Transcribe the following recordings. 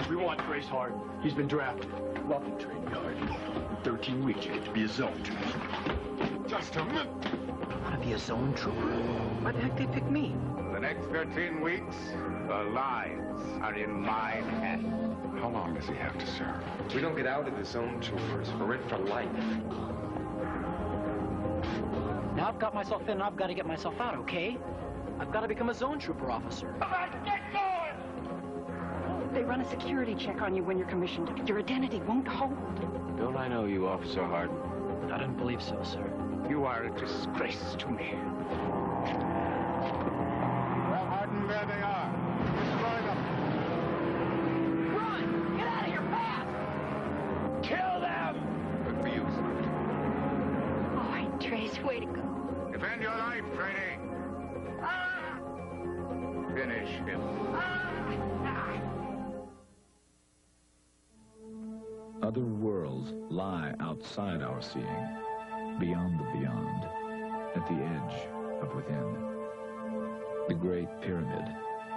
We want Trace Harden. He's been drafted. Welcome, trainee Harden. In 13 weeks, you get to be a zone trooper. Just a minute. I want to be a zone trooper? Why the heck they pick me? The next 13 weeks, the lives are in my hands. How long does he have to serve? We don't get out of the zone troopers. We're in for life. Now I've got myself in and I've got to get myself out, okay? I've got to become a zone trooper officer. Come on, get going! They run a security check on you when you're commissioned. Your identity won't hold. Don't I know you, Officer Harden? I don't believe so, sir. You are a disgrace to me. Well, Harden, there they are. Destroy them. Run! Get out of here fast! Kill them! Good for you, Sergeant. All right, Trace, way to go. Defend your life, trainee. Finish him. Other worlds lie outside our seeing, beyond the beyond, at the edge of within. The Great Pyramid,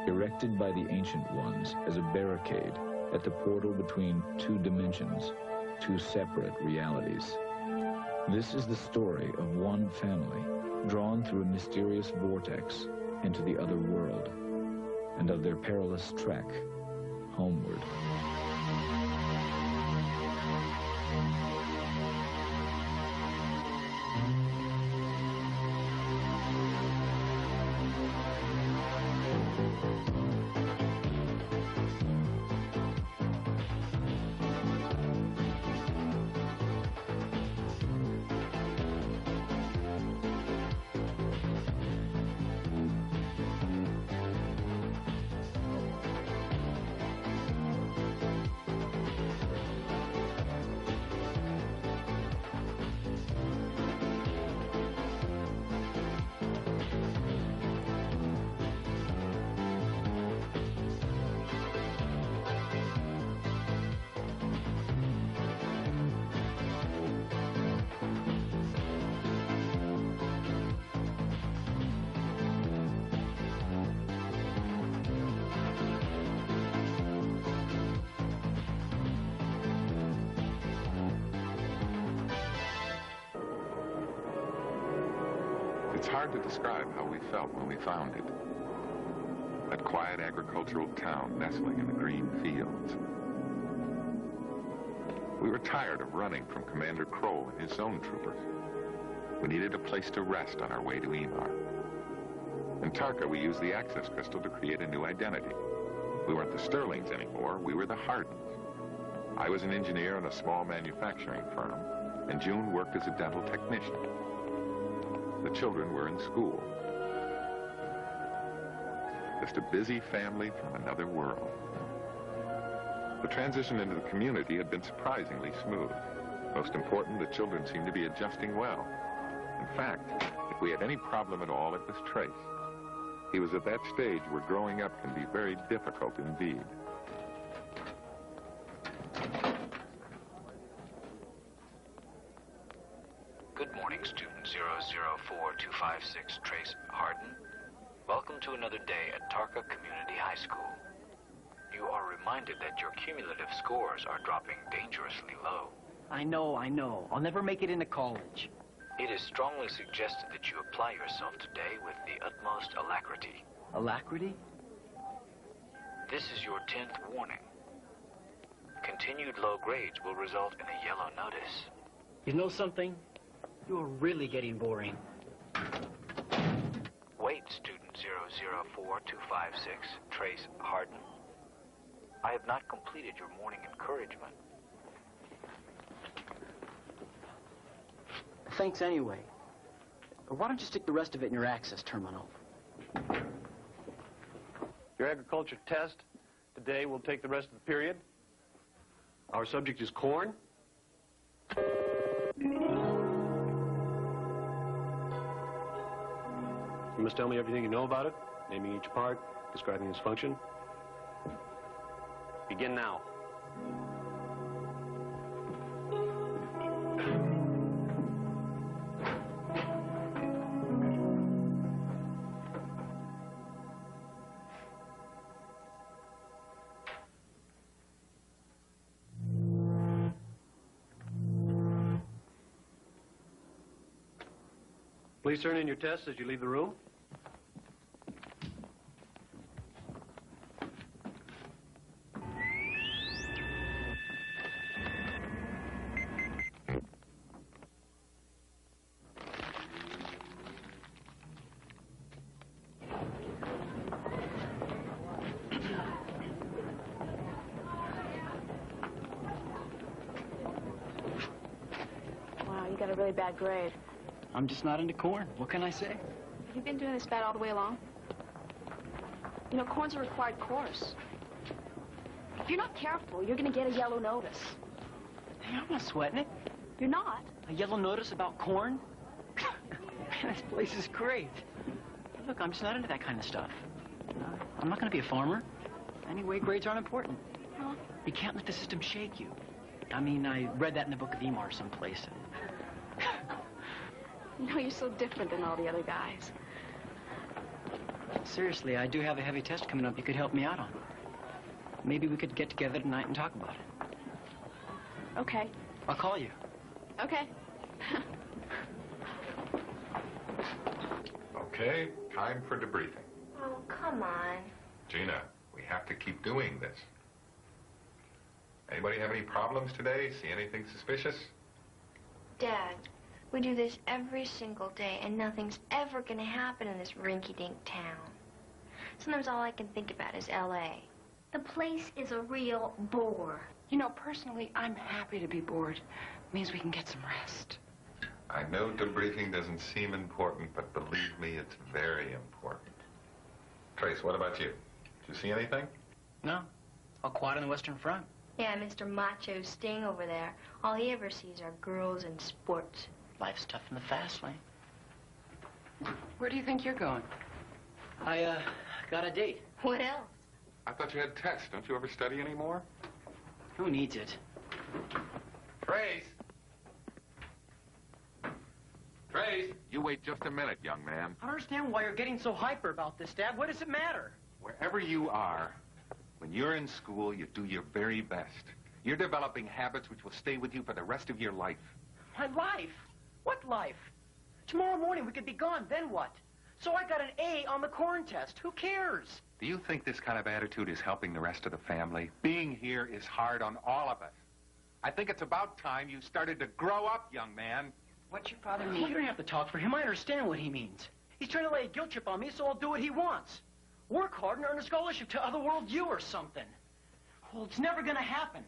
erected by the Ancient Ones as a barricade at the portal between two dimensions, two separate realities. This is the story of one family drawn through a mysterious vortex into the other world, and of their perilous trek homeward. It's hard to describe how we felt when we found it. That quiet agricultural town nestling in the green fields. We were tired of running from Commander Crow and his zone troopers. We needed a place to rest on our way to Emar. In Tarka, we used the access crystal to create a new identity. We weren't the Sterlings anymore, we were the Hardens. I was an engineer in a small manufacturing firm, and June worked as a dental technician. The children were in school. Just a busy family from another world. The transition into the community had been surprisingly smooth. Most important, the children seemed to be adjusting well. In fact, if we had any problem at all, it was Trace. He was at that stage where growing up can be very difficult indeed. Good morning, student 004256, Trace Harden. Welcome to another day at Tarka Community High School. You are reminded that your cumulative scores are dropping dangerously low. I know. I'll never make it into college. It is strongly suggested that you apply yourself today with the utmost alacrity. Alacrity? This is your 10th warning. Continued low grades will result in a yellow notice. You know something? You're really getting boring. Wait, student 004256, Trace Harden. I have not completed your morning encouragement. Thanks anyway. Why don't you stick the rest of it in your access terminal? Your agriculture test today will take the rest of the period. Our subject is corn. You must tell me everything you know about it, naming each part, describing its function. Begin now. Please turn in your tests as you leave the room. Wow, you got a really bad grade. I'm just not into corn. What can I say? Have you been doing this bad all the way along? You know, corn's a required course. If you're not careful, you're gonna get a yellow notice. Hey, I'm not sweating it. You're not? A yellow notice about corn? Man, this place is great. Hey, look, I'm just not into that kind of stuff. I'm not going to be a farmer. Anyway, grades aren't important. Huh? You can't let the system shake you. I mean, I read that in the book of Emar someplace. You know, you're so different than all the other guys. Seriously, I do have a heavy test coming up you could help me out on. Maybe we could get together tonight and talk about it. Okay. I'll call you. Okay. Okay, time for debriefing. Oh, come on. Gina, we have to keep doing this. Anybody have any problems today? See anything suspicious? Dad, we do this every single day, and nothing's ever gonna happen in this rinky-dink town. Sometimes all I can think about is L.A. The place is a real bore. You know, personally, I'm happy to be bored. It means we can get some rest. I know debriefing doesn't seem important, but believe me, it's very important. Trace, what about you? Did you see anything? No. All quiet on the Western Front. Yeah, Mr. Macho Sting over there. All he ever sees are girls and sports. Life's tough in the fast lane. Where do you think you're going? I, got a date. What else? I thought you had tests. Don't you ever study anymore? Who needs it? Trace! Trace! You wait just a minute, young man. I don't understand why you're getting so hyper about this, Dad. What does it matter? Wherever you are, when you're in school, you do your very best. You're developing habits which will stay with you for the rest of your life. My life? What life? Tomorrow morning we could be gone, then what? So I got an A on the corn test. Who cares? Do you think this kind of attitude is helping the rest of the family? Being here is hard on all of us. I think it's about time you started to grow up, young man. What's your father Well, mean? you don't have to talk for him. I understand what he means. He's trying to lay a guilt trip on me, so I'll do what he wants. Work hard and earn a scholarship to Otherworld U or something. Well, it's never gonna happen.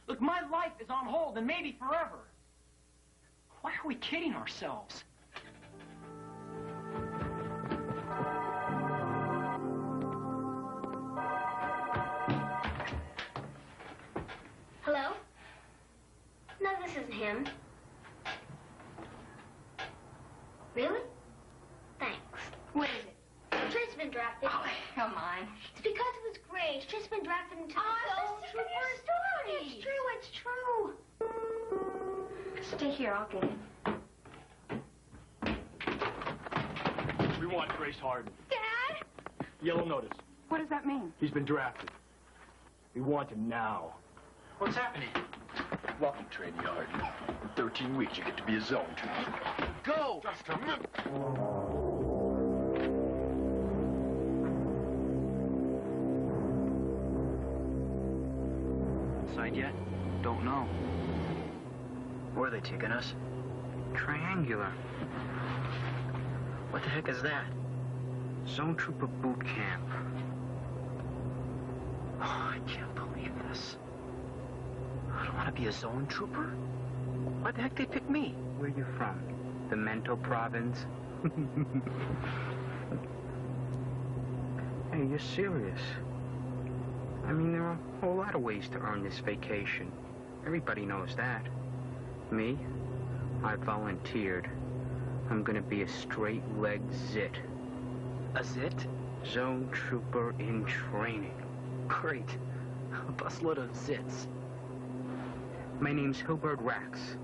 Look, my life is on hold, and maybe forever. Why are we kidding ourselves? Hello? No, this isn't him. Really? Thanks. What is it? Trey's been drafted. Oh, come on. It's because of his grades. Trey's been drafted into the zone trooper. It's true, it's true. Stay here, I'll get him. We want Trace Harden. Dad? Yellow notice. What does that mean? He's been drafted. We want him now. What's happening? Welcome, trainee Harden. In 13 weeks, you get to be a zone trooper. Go! Just a minute. Inside yet? Don't know. Where are they taking us? Triangular. What the heck is that? Zone Trooper Boot Camp. Oh, I can't believe this. I don't want to be a zone trooper. Why the heck they pick me? Where you from? The Mento Province? Hey, you're serious. I mean, there are a whole lot of ways to earn this vacation. Everybody knows that. Me? I volunteered. I'm gonna be a straight-leg zit. A zit? Zone Trooper in training. Great. A busload of zits. My name's Hilbert Rax.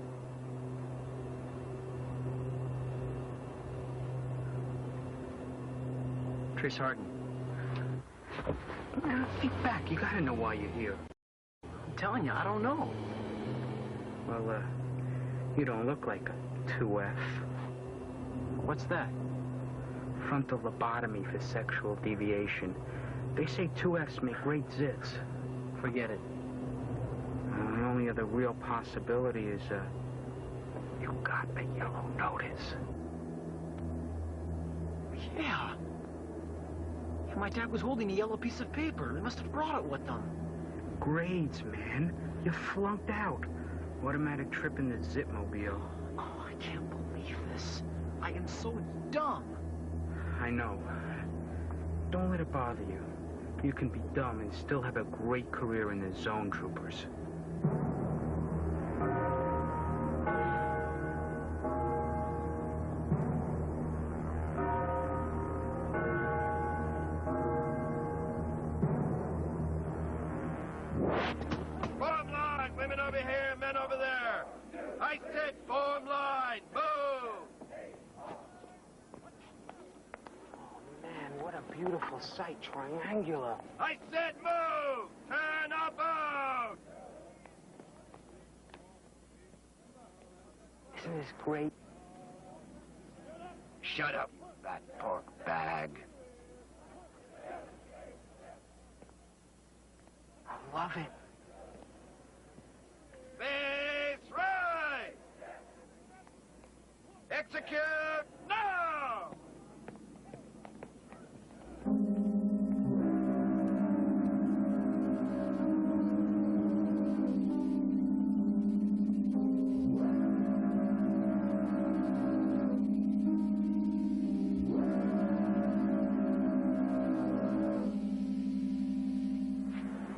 Trace Harden. Now, get back. You gotta know why you're here. I'm telling you, I don't know. Well, you don't look like a 2F. What's that? Frontal lobotomy for sexual deviation. They say 2Fs make great zits. Forget it. The only other real possibility is, you got the yellow notice. Yeah. My dad was holding a yellow piece of paper. They must have brought it with them. Grades, man. You flunked out. Automatic trip in the Zipmobile. Oh, I can't believe this. I am so dumb. I know. Don't let it bother you. You can be dumb and still have a great career in the Zone Troopers. Form line! Women over here, men over there! I said form line! Move! Man, what a beautiful sight, triangular. I said move! Turn about! Isn't this great? Shut up, that pork bag. I love it. Face right! Execute now!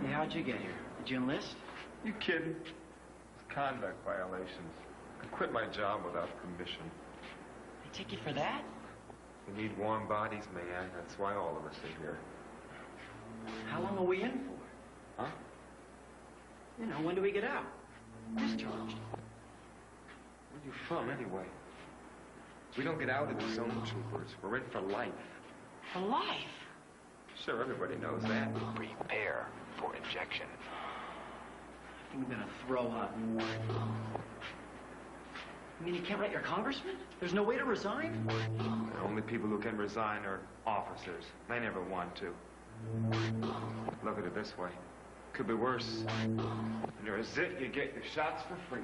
Hey, how'd you get here? Did you enlist? You kidding? It's conduct violations. I quit my job without permission. They take you for that? We need warm bodies, man. That's why all of us are here. How long are we in for? Huh? You know, when do we get out? Discharged. Where you from, anyway? We don't get out of the Zone Troopers. We're in for life. For life? Sure, everybody knows that. Prepare for injection. I think I'm gonna throw up. You mean you can't write your congressman? There's no way to resign? The only people who can resign are officers. They never want to. Look at it this way. Could be worse. When you're a zit, you get your shots for free.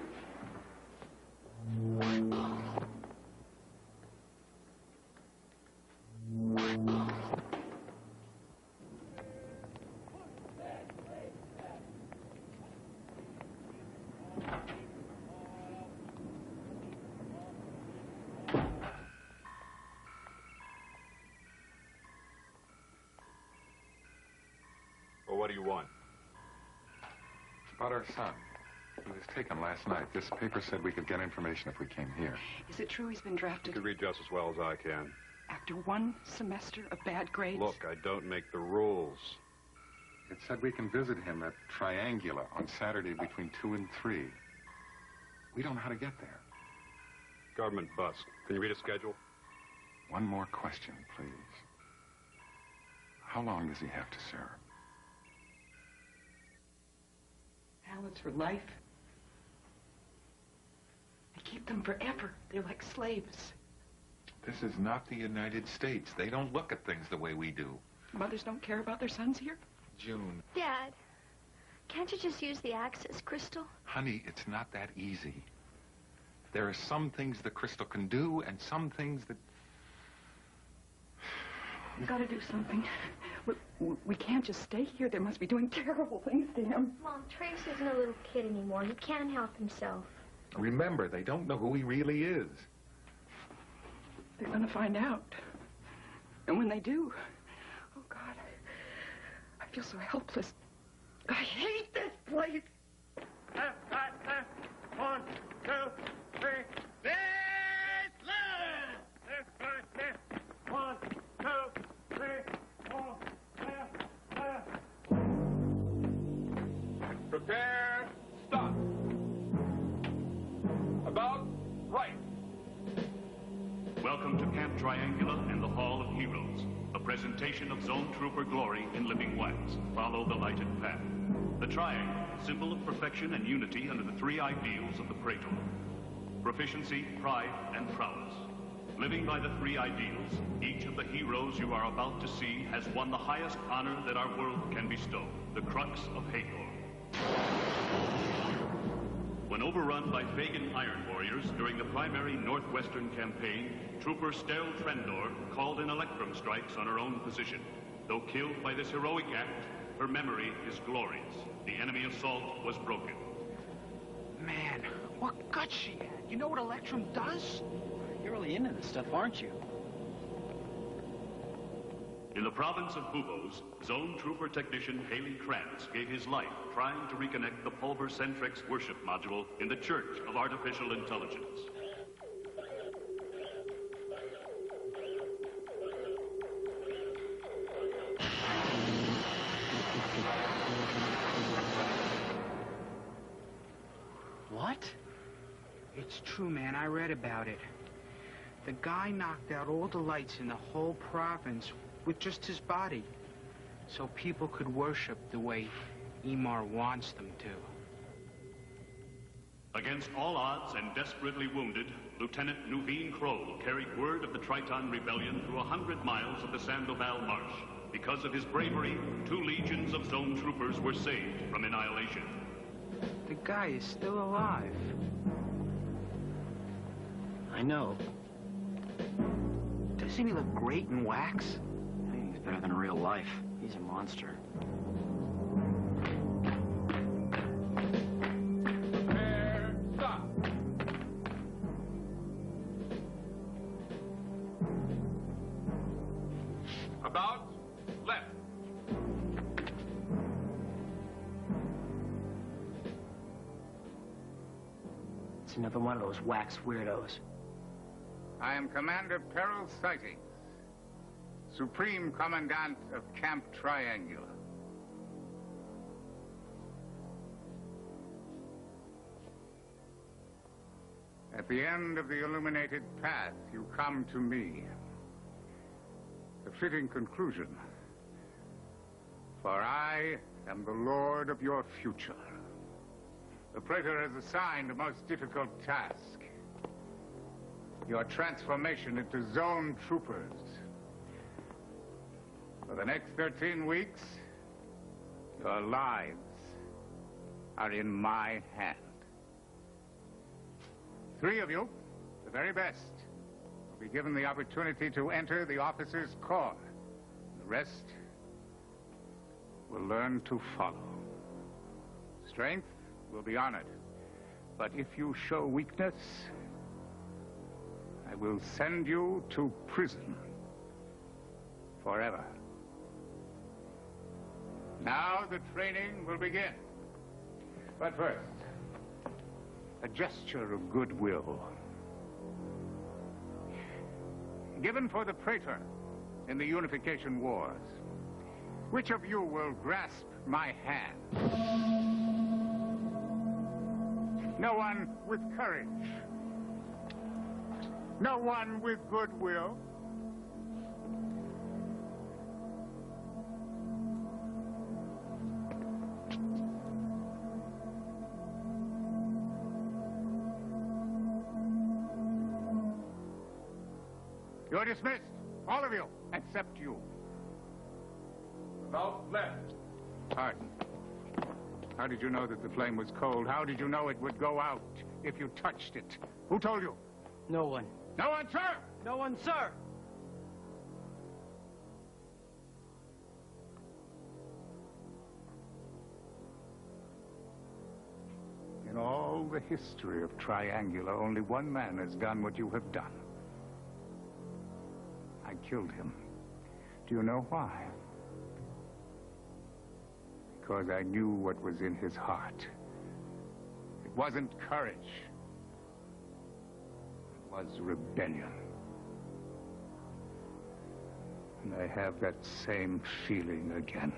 Well, what do you want? About our son. He was taken last night. This paper said we could get information if we came here. Is it true he's been You drafted can read just as well as I can. after one semester of bad grades? Look, I don't make the rules. It said we can visit him at Triangula on Saturday between 2 and 3. We don't know how to get there. Government bus. Can you read a schedule? One more question, please. How long does he have to serve? Ballots for life. They keep them forever. They're like slaves. This is not the United States. They don't look at things the way we do. Mothers don't care about their sons here? June. Dad, can't you just use the access crystal? Honey, it's not that easy. There are some things the crystal can do and some things that... We've got to do something. We can't just stay here. They must be doing terrible things to him. Mom, Trace isn't a little kid anymore. He can't help himself. Remember, they don't know who he really is. They're going to find out. And when they do, oh, God, I feel so helpless. I hate this place. Left, right, left. 1, 2, 3. This left. Left, right, left. 1, 2, 3, 4. Left, left. Prepare, stop. About right. Welcome to Camp Triangula and the Hall of Heroes, a presentation of Zone Trooper glory in living wax. Follow the lighted path. The triangle, symbol of perfection and unity under the three ideals of the Praetor: proficiency, pride, and prowess. living by the three ideals, each of the heroes you are about to see has won the highest honor that our world can bestow, the Crux of Hathor. When overrun by pagan iron warriors during the primary Northwestern campaign, Trooper Stel Trendor called in electrum strikes on her own position. Though killed by this heroic act, her memory is glorious. The enemy assault was broken. Man, what guts she had. You know what electrum does? You're really into this stuff, aren't you? In the province of Bubos, Zone Trooper Technician Haley Krantz gave his life trying to reconnect the Pulver Centrex worship module in the Church of Artificial Intelligence. What? It's true, man. I read about it. The guy knocked out all the lights in the whole province with just his body, so people could worship the way Emar wants them to. Against all odds and desperately wounded, Lieutenant Nuveen Kroll carried word of the Triton Rebellion through 100 miles of the Sandoval Marsh. Because of his bravery, 2 legions of Zone Troopers were saved from annihilation. The guy is still alive. I know. Doesn't he look great in wax? He's better than real life. He's a monster. Stop. About left. It's another one of those wax weirdos. I am Commander Peril Sightings, Supreme Commandant of Camp Triangular. At the end of the illuminated path, you come to me. A fitting conclusion, for I am the Lord of your future. The Praetor has assigned a most difficult task. Your transformation into Zone Troopers. For the next 13 weeks, your lives are in my hand. 3 of you, the very best, will be given the opportunity to enter the officers' corps. The rest will learn to follow. Strength will be honored, but if you show weakness, I will send you to prison forever. Now the training will begin. But first, a gesture of goodwill. Given for the Praetor in the Unification Wars, which of you will grasp my hand? No one with courage. No one with goodwill. You're dismissed, all of you, except you. About left. Pardon. How did you know that the flame was cold? How did you know it would go out if you touched it? Who told you? No one. No one, sir! No one, sir! In all the history of Triangular, only one man has done what you have done. I killed him. Do you know why? Because I knew what was in his heart. It wasn't courage. It was rebellion. And I have that same feeling again.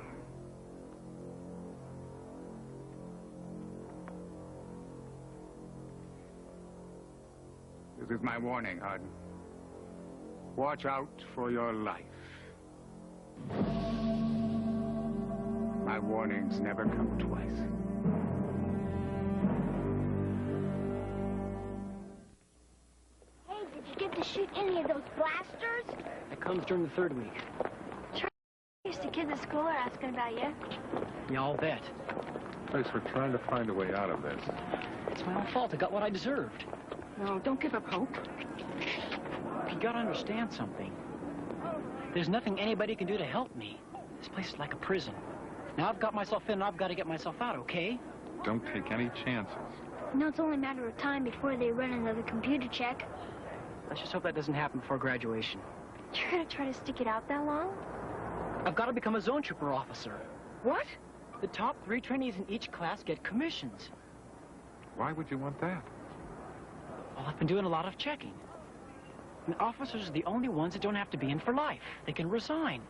This is my warning, Hardin. Watch out for your life. My warnings never come twice. Hey, did you get to shoot any of those blasters? That comes during the third week. The kids at school are asking about you. Yeah, I'll bet. Place, we're trying to find a way out of this. It's my own fault. I got what I deserved. No, don't give up hope. You gotta understand something. There's nothing anybody can do to help me. This place is like a prison. Now I've got myself in, and I've got to get myself out, okay? Don't take any chances. No, it's only a matter of time before they run another computer check. Let's just hope that doesn't happen before graduation. You're gonna try to stick it out that long? I've got to become a zone trooper officer. What? The top 3 trainees in each class get commissions. Why would you want that? Well, I've been doing a lot of checking. And officers are the only ones that don't have to be in for life. They can resign.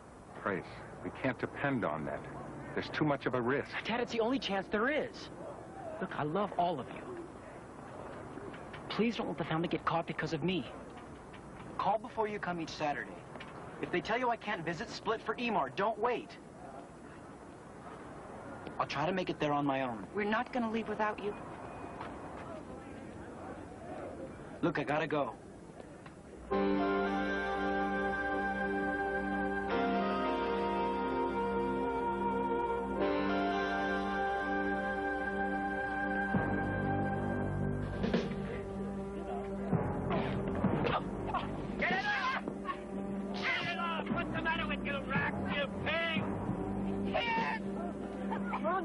Trace, we can't depend on that. There's too much of a risk. Dad, it's the only chance there is. Look, I love all of you. Please don't let the family get caught because of me. Call before you come each Saturday. If they tell you I can't visit, split for EMAR. Don't wait. I'll try to make it there on my own. We're not going to leave without you. Look, I gotta go.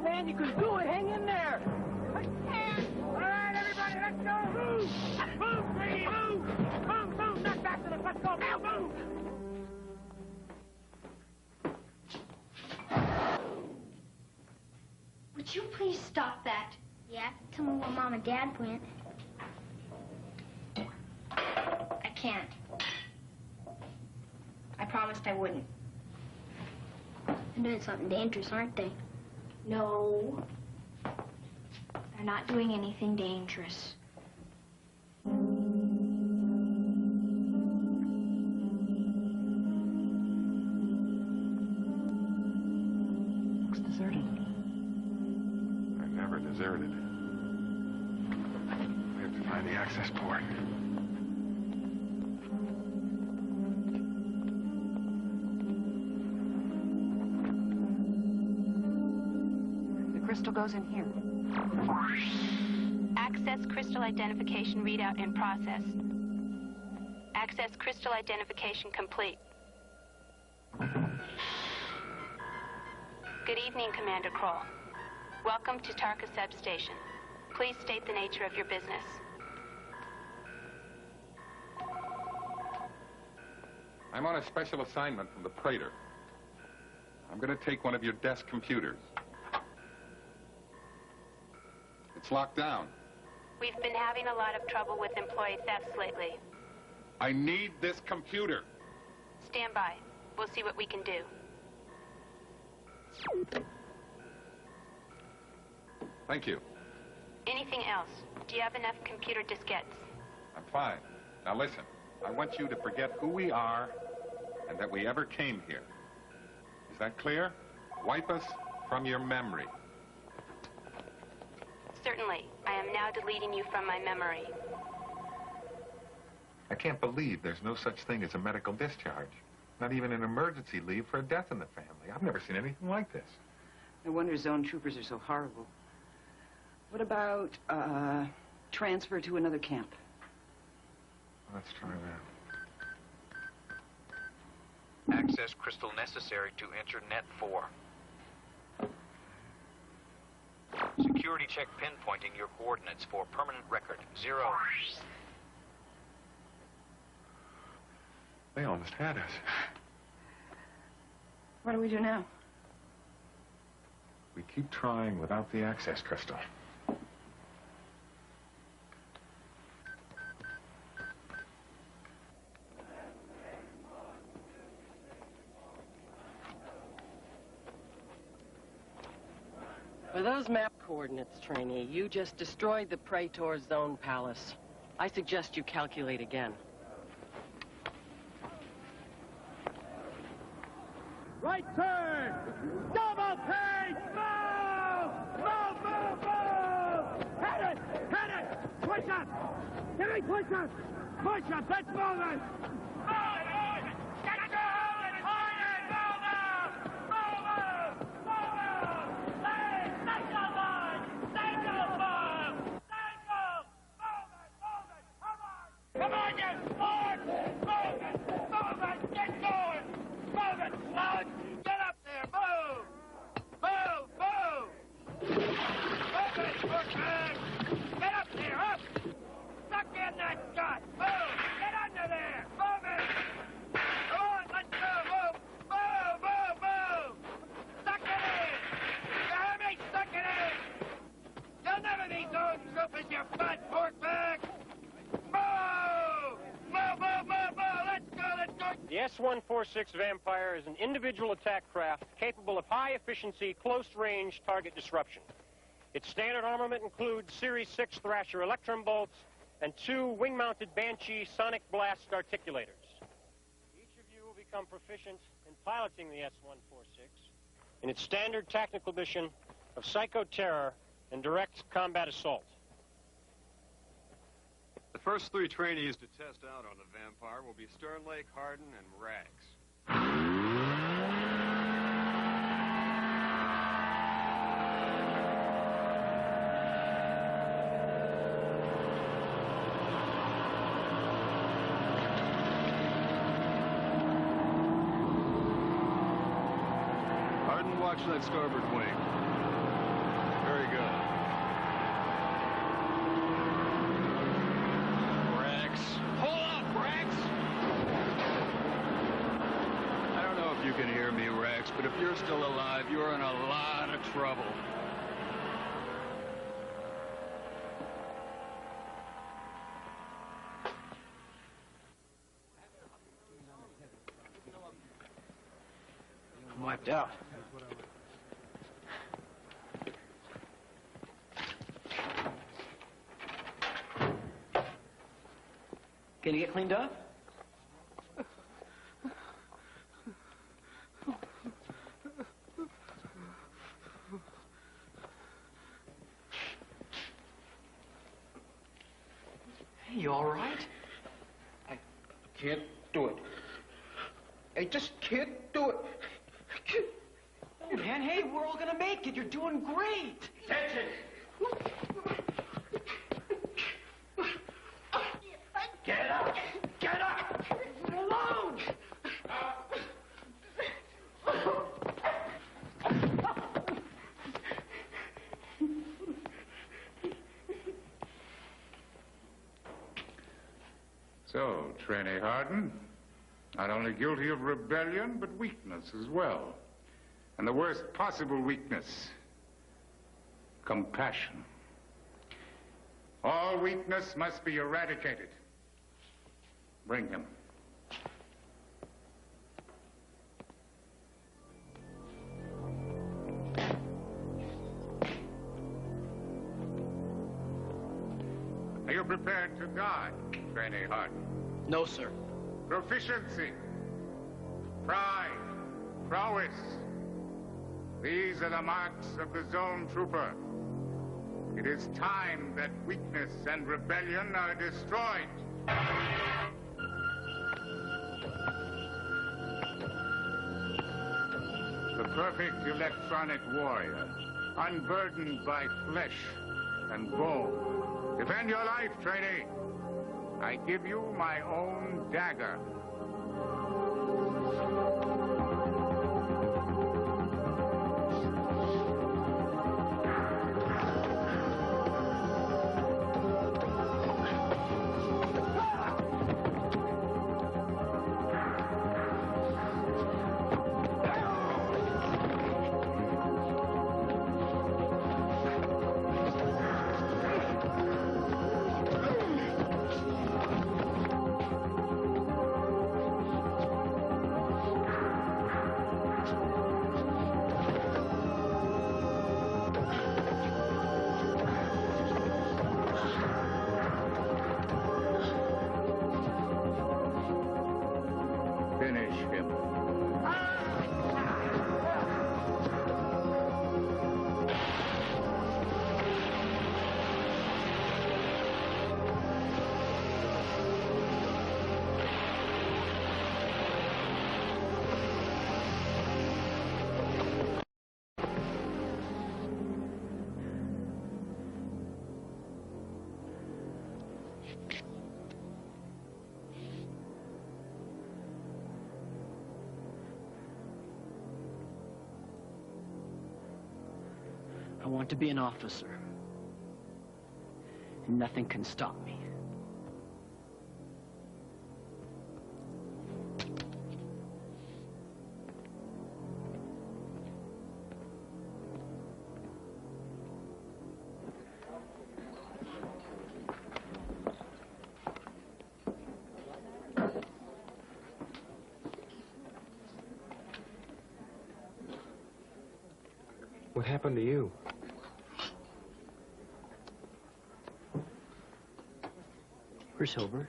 Man, you can do it. Hang in there. I can't. All right, everybody, let's go. Move. Move, Brady, move. Move, move. Not back to the let's go. Now, move. Would you please stop that? Yeah, tell me where Mom and Dad went. I can't. I promised I wouldn't. They're doing something dangerous, aren't they? No. They're not doing anything dangerous. Looks deserted. I never deserted. We have to find the access port. Crystal goes in here. Access crystal identification readout in process. Access crystal identification complete. Good evening, Commander Kroll. Welcome to Tarka Substation. Please state the nature of your business. I'm on a special assignment from the Praetor. I'm going to take one of your desk computers. It's locked down. We've been having a lot of trouble with employee thefts lately. I need this computer. Stand by. We'll see what we can do. Thank you. Anything else? Do you have enough computer diskettes? I'm fine. Now listen, I want you to forget who we are and that we ever came here. Is that clear? Wipe us from your memory. Certainly. I am now deleting you from my memory. I can't believe there's no such thing as a medical discharge. Not even an emergency leave for a death in the family. I've never seen anything like this. No wonder zone troopers are so horrible. What about, transfer to another camp? Let's try that. Access crystal necessary to enter Net 4. Security check pinpointing your coordinates for permanent record. 0. They almost had us. What do we do now? We keep trying without the access crystal. With those map coordinates, trainee, you just destroyed the Praetor Zone Palace. I suggest you calculate again. Right turn! Double take! Move! Move, move, move! Hit it! Hit it! Switch up! Give me push-ups! Push-ups! Let's move it! Come on, you sport! Move it! Move it! Get going! Move it, slugs! Get up there! Move! Move! Move! Move it, footman! Get up there! Up! Suck in that gut! Move! Get under there! Move it! Come on, let's go! Move! Move! Move! Move! Suck it in! You hear me? Suck it in! You'll never be zone troopers, you fat pork bag! Move! Move, move, move, move! Let's go, let's go! The S-146 Vampire is an individual attack craft capable of high-efficiency, close-range target disruption. Its standard armament includes Series 6 Thrasher Electrum bolts and 2 wing-mounted Banshee Sonic Blast articulators. Each of you will become proficient in piloting the S-146 in its standard tactical mission of Psycho Terror and direct combat assault. The first 3 trainees to test out on the Vampire will be Sternlake, Hardin, and Rags. Hardin, watch that starboard wing. Very good. You can hear me, Rex, but if you're still alive, you're in a lot of trouble. I'm wiped out. Can you get cleaned up? You all right? I can't do it. I just can't do it. Oh, man, hey, we're all gonna make it. You're doing great. Attention! Get up! Get up! Leave me alone! So, Trainee Hardin, not only guilty of rebellion, but weakness as well. And the worst possible weakness, compassion. All weakness must be eradicated. Bring him. Are you prepared to die, Trainee Hardin? No, sir. Proficiency, pride, prowess. These are the marks of the Zone Trooper. It is time that weakness and rebellion are destroyed. The perfect electronic warrior, unburdened by flesh and bone. Defend your life, trainee. I give you my own dagger. I want to be an officer. And nothing can stop me. What happened to you? Where's Hilbert?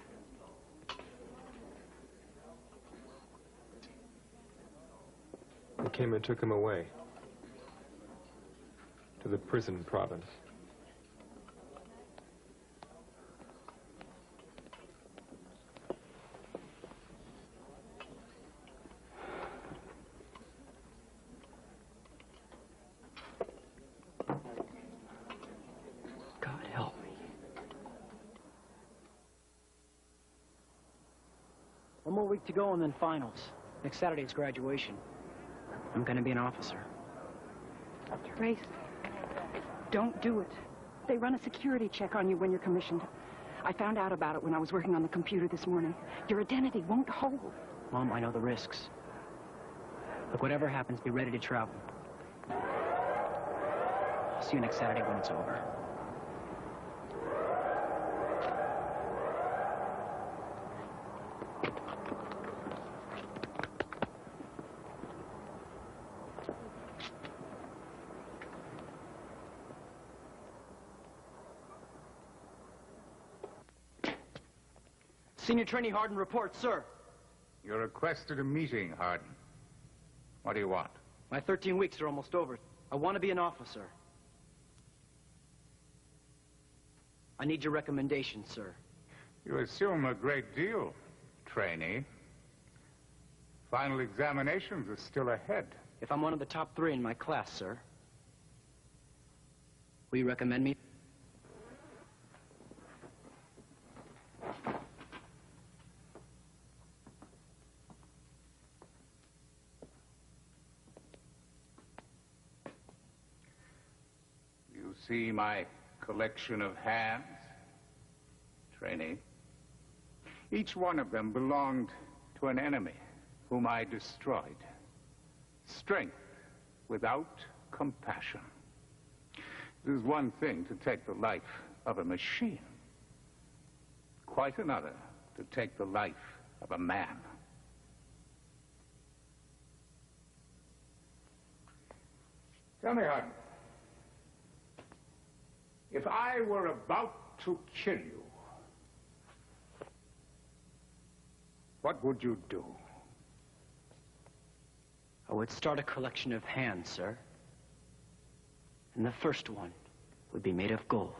They came and took him away. To the prison province. God help me. One more week to go and then finals. Next Saturday's graduation. I'm gonna be an officer. Trace, don't do it. They run a security check on you when you're commissioned. I found out about it when I was working on the computer this morning. Your identity won't hold. Mom, I know the risks. Look, whatever happens, be ready to travel. I'll see you next Saturday when it's over. Senior Trainee Harden reports, sir. You're requested a meeting, Harden. What do you want? My 13 weeks are almost over. I want to be an officer. I need your recommendation, sir. You assume a great deal, trainee. Final examinations are still ahead. If I'm one of the top 3 in my class, sir, will you recommend me? You see my collection of hands, trainee? Each one of them belonged to an enemy whom I destroyed. Strength without compassion. It is one thing to take the life of a machine. Quite another to take the life of a man. Tell me, Harden, if I were about to kill you, what would you do? I would start a collection of hands, sir. And the first one would be made of gold.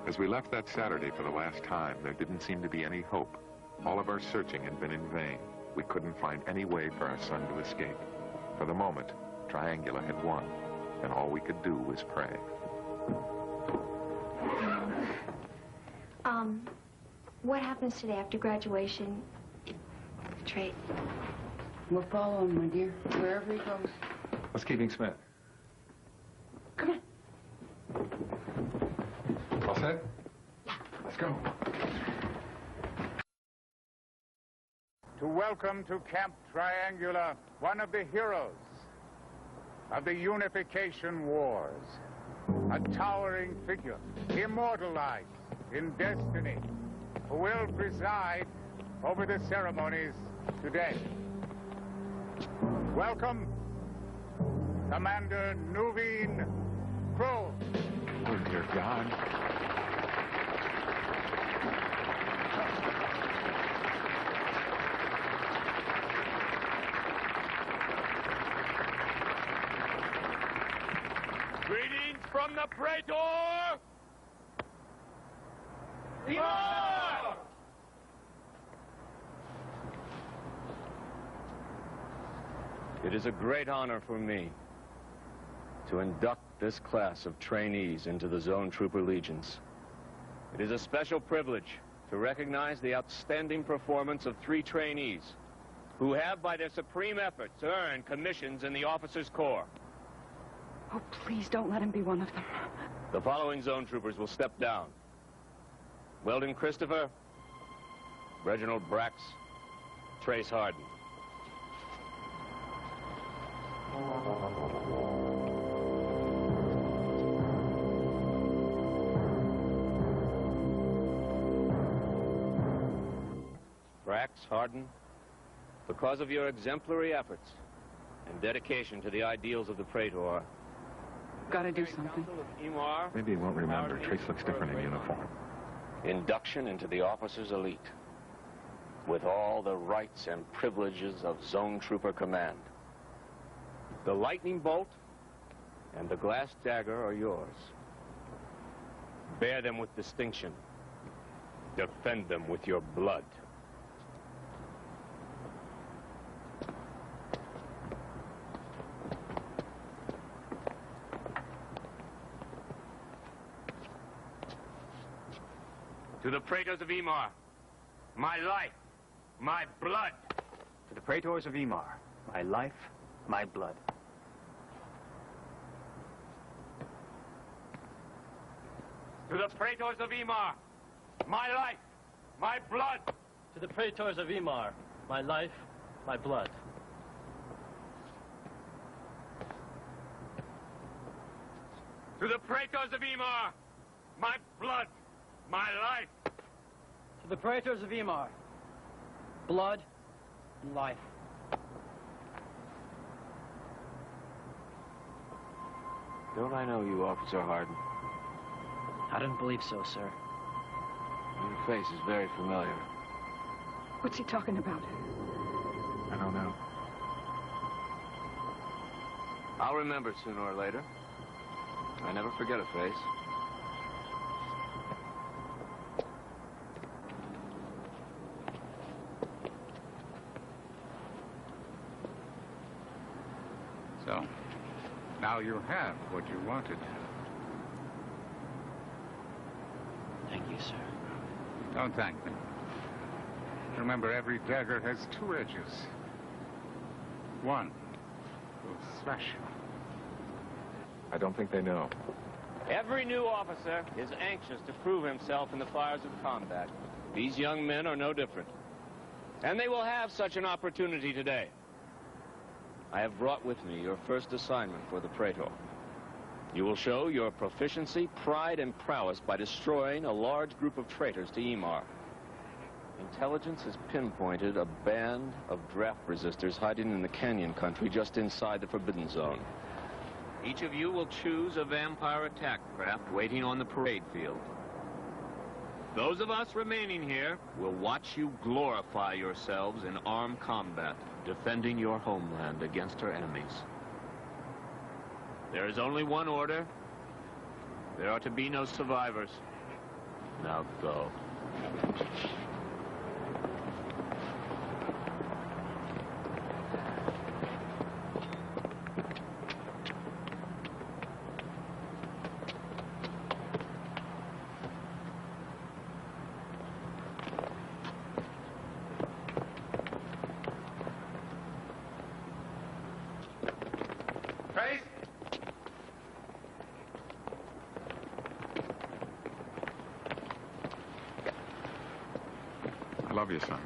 As we left that Saturday for the last time, there didn't seem to be any hope. All of our searching had been in vain. We couldn't find any way for our son to escape. For the moment, Triangula had won, and all we could do was pray. What happens today after graduation? Trey. We'll follow him, my dear, wherever he goes. What's keeping Smith? Come on. All set? Yeah. Let's go. To welcome to Camp Triangula one of the heroes of the Unification Wars. A towering figure, immortalized in destiny, who will preside over the ceremonies today. Welcome, Commander Nuveen Crow. Oh, dear God. Greetings from the Praetor! Viva! It is a great honor for me to induct this class of trainees into the Zone Trooper Legions. It is a special privilege to recognize the outstanding performance of 3 trainees who have, by their supreme efforts, earned commissions in the Officers' Corps. Oh, please don't let him be one of them. The following zone troopers will step down: Weldon Christopher, Reginald Brax, Trace Harden. Brax, Harden, because of your exemplary efforts and dedication to the ideals of the Praetor, Gotta do something. Maybe he won't remember. Trace looks different in uniform. Induction into the officers' elite, with all the rights and privileges of Zone Trooper Command. The lightning bolt and the glass dagger are yours. Bear them with distinction. Defend them with your blood. To the Praetors of Emar, my life, my blood. To the Praetors of Emar, my life, my blood. To the Praetors of Emar, my life, my blood. To the Praetors of Emar, my life, my blood. To the Praetors of Emar, my blood, my life. To the Praetors of Emar, blood and life. Don't I know you, Officer Harden? I don't believe so, sir. Your face is very familiar. What's he talking about? I don't know. I'll remember sooner or later. I never forget a face. So, now you have what you wanted. Thank you, sir. Don't thank me. Remember, every dagger has 2 edges. One will slash you. I don't think they know. Every new officer is anxious to prove himself in the fires of combat. These young men are no different. And they will have such an opportunity today. I have brought with me your first assignment for the Praetor. You will show your proficiency, pride, and prowess by destroying a large group of traitors to Emar. Intelligence has pinpointed a band of draft resistors hiding in the canyon country just inside the Forbidden Zone. Each of you will choose a vampire attack craft waiting on the parade field. Those of us remaining here will watch you glorify yourselves in armed combat, defending your homeland against her enemies. There is only one order. There are to be no survivors. Now go. I love you, son.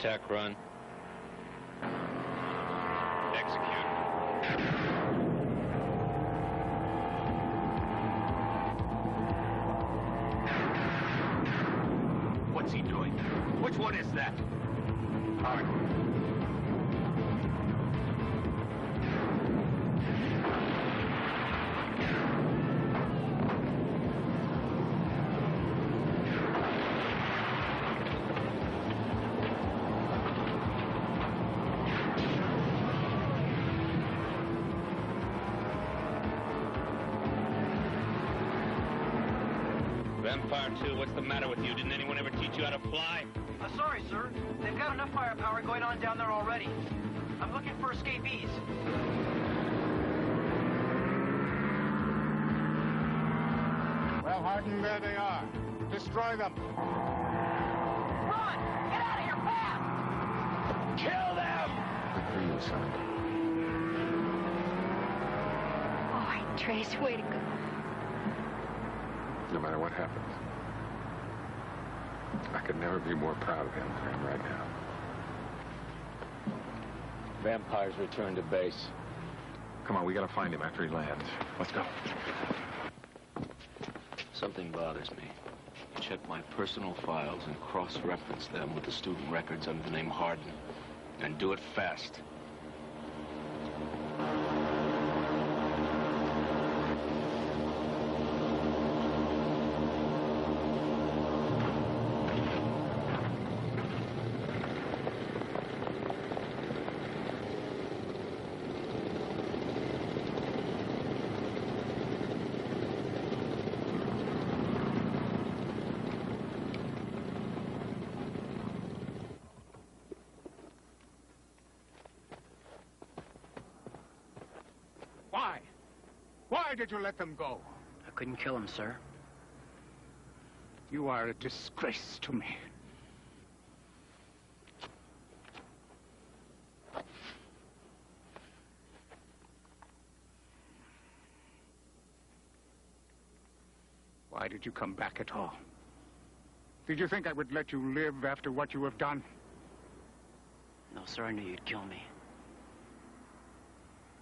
Attack run. Execute. What's he doing? Which one is that? Vampire 2, what's the matter with you? Didn't anyone ever teach you how to fly? Sorry, sir. They've got enough firepower going on down there already. I'm looking for escapees. Well, Harden, there they are. Destroy them. Run! Get out of here fast! Kill them! Good for you, son. Oh, Trace, way to go. No matter what happens, I could never be more proud of him than I am right now. Vampires return to base. Come on, we gotta find him after he lands. Let's go. Something bothers me. Check my personal files and cross-reference them with the student records under the name Harden. And do it fast. Why? Why did you let them go? I couldn't kill him, sir. You are a disgrace to me. Why did you come back at all? Did you think I would let you live after what you have done? No, sir, I knew you'd kill me.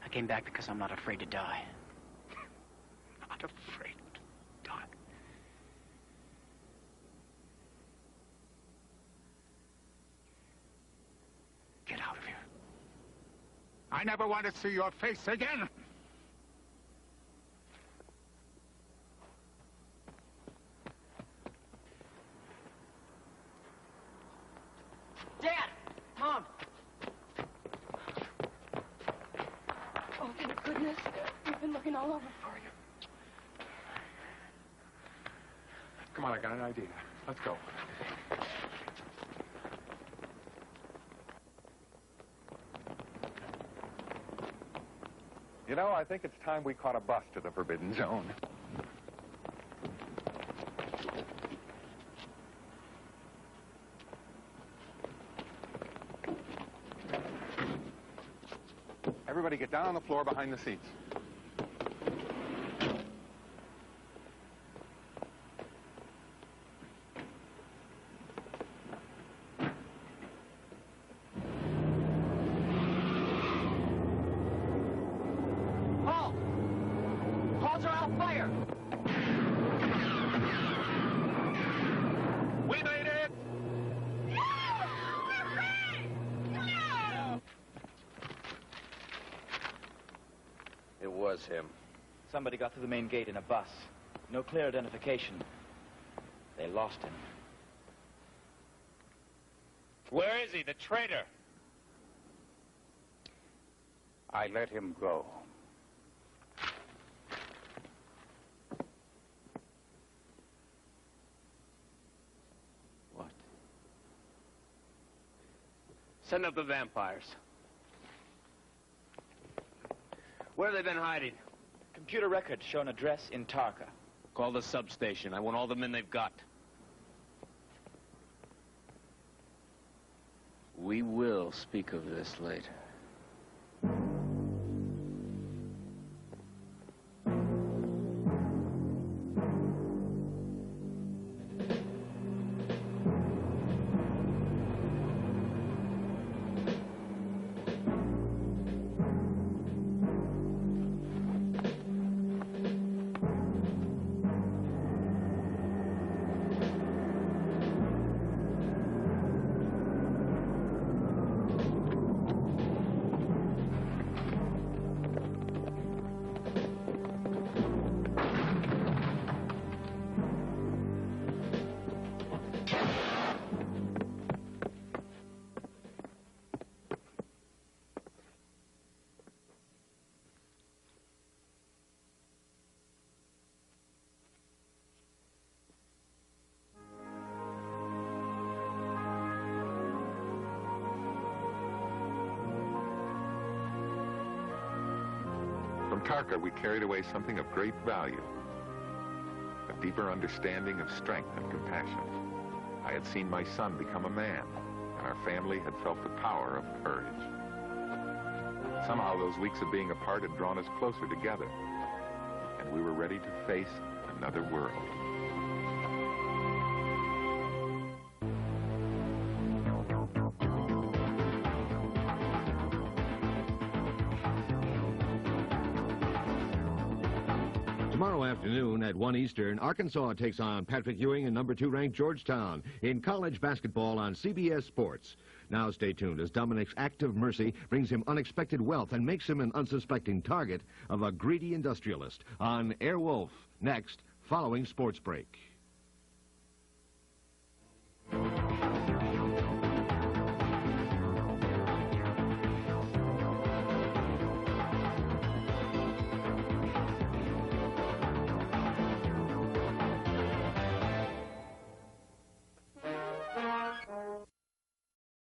I came back because I'm not afraid to die. Not afraid to die. Get out of here. I never want to see your face again. Dad! Mom! Oh, thank goodness. We've been looking all over for you. Come on, I got an idea. Let's go. You know, I think it's time we caught a bus to the Forbidden Zone. Everybody get down on the floor behind the seats. Halt! Calls are out, fire! We made it! It was him. Somebody got through the main gate in a bus. No clear identification. They lost him. Where is he, the traitor? I let him go. What? Send up the vampires. Where have they been hiding? Computer records show an address in Tarka. Call the substation. I want all the men they've got. We will speak of this later. Tarka, we carried away something of great value. A deeper understanding of strength and compassion. I had seen my son become a man, and our family had felt the power of courage. Somehow those weeks of being apart had drawn us closer together, and we were ready to face another world. Tomorrow afternoon at 1 Eastern, Arkansas takes on Patrick Ewing and number 2 ranked Georgetown in college basketball on CBS Sports. Now stay tuned as Dominic's act of mercy brings him unexpected wealth and makes him an unsuspecting target of a greedy industrialist on Airwolf, next, following Sports Break.